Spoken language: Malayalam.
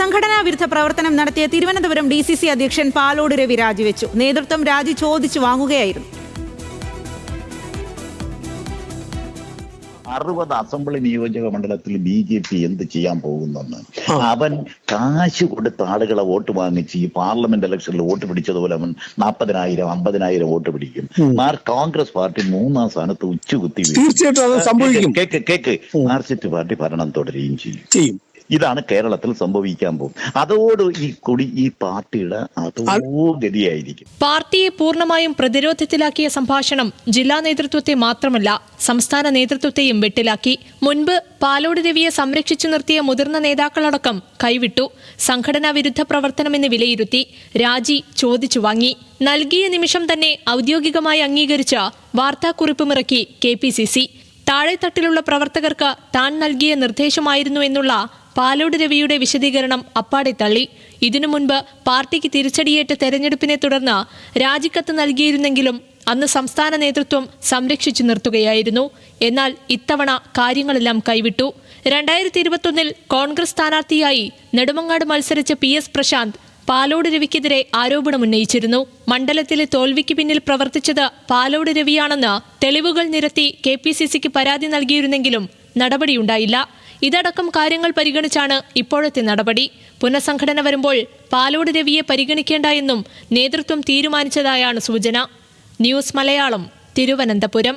സംഘടനാ വിരുദ്ധ പ്രവർത്തനം നടത്തിയ തിരുവനന്തപുരം DCC അധ്യക്ഷൻ പാലോട് രവി രാജിവെച്ചു. നേതൃത്വം രാജി ചോദിച്ചു വാങ്ങുകയായിരുന്നു. 60 അസംബ്ലി നിയോജക മണ്ഡലത്തിൽ BJP എന്ത് ചെയ്യാൻ പോകുന്നെന്ന് അവൻ കാശ് കൊടുത്ത ആളുകളെ വോട്ട് വാങ്ങിച്ച് ഈ പാർലമെന്റ് ഇലക്ഷനിൽ വോട്ട് പിടിച്ചതുപോലെ അവൻ 40,000 50,000 വോട്ട് പിടിക്കും. കോൺഗ്രസ് പാർട്ടി 3-ാം സ്ഥാനത്ത് ഉച്ചുകുത്തി കേക്ക് മാർക്സിസ്റ്റ് പാർട്ടി ഭരണം തുടരുകയും ചെയ്യും. ഇതാണ് കേരളത്തിൽ സംഭവിക്കാൻ പോകും. അതോട് ഈ പാർട്ടിയുടെ അതോ ഗതിയായിരിക്കും. പാർട്ടിയെ പൂർണ്ണമായും പ്രതിരോധത്തിലാക്കിയ സംഭാഷണം ജില്ലാ നേതൃത്വത്തെ മാത്രമല്ല സംസ്ഥാന നേതൃത്വത്തെയും വെട്ടിലാക്കി. മുൻപ് പാലോട് രവിയെ സംരക്ഷിച്ചു നിർത്തിയ മുതിർന്ന നേതാക്കളടക്കം കൈവിട്ടു. സംഘടനാ വിരുദ്ധ പ്രവർത്തനമെന്ന് വിലയിരുത്തി രാജി ചോദിച്ചു വാങ്ങി. നൽകിയ നിമിഷം തന്നെ ഔദ്യോഗികമായി അംഗീകരിച്ച വാർത്താക്കുറിപ്പുമിറക്കി KPCC. താഴെത്തട്ടിലുള്ള പ്രവർത്തകർക്ക് താൻ നൽകിയ നിർദ്ദേശമായിരുന്നു എന്നുള്ള പാലോട് രവിയുടെ വിശദീകരണം അപ്പാടെ തള്ളി. ഇതിനു മുൻപ് പാർട്ടിക്ക് തിരിച്ചടിയേറ്റ തെരഞ്ഞെടുപ്പിനെ തുടർന്ന് രാജിക്കത്ത് നൽകിയിരുന്നെങ്കിലും അന്ന് സംസ്ഥാന നേതൃത്വം സംരക്ഷിച്ചു നിർത്തുകയായിരുന്നു. എന്നാൽ ഇത്തവണ കാര്യങ്ങളെല്ലാം കൈവിട്ടു. 2021 കോൺഗ്രസ് സ്ഥാനാർത്ഥിയായി നെടുമങ്ങാട് മത്സരിച്ച PS പ്രശാന്ത് പാലോട് രവിക്കെതിരെ ആരോപണമുന്നയിച്ചിരുന്നു. മണ്ഡലത്തിലെ തോൽവിക്ക് പിന്നിൽ പ്രവർത്തിച്ചത് പാലോട് രവിയാണെന്ന് തെളിവുകൾ നിരത്തി KPCCക്ക് പരാതി നൽകിയിരുന്നെങ്കിലും നടപടിയുണ്ടായില്ല. ഇതടക്കം കാര്യങ്ങൾ പരിഗണിച്ചാണ് ഇപ്പോഴത്തെ നടപടി. പുനഃസംഘടന വരുമ്പോൾ പാലോട് രവിയെ പരിഗണിക്കേണ്ട എന്നും നേതൃത്വം തീരുമാനിച്ചതായാണ് സൂചന. ന്യൂസ് മലയാളം, തിരുവനന്തപുരം.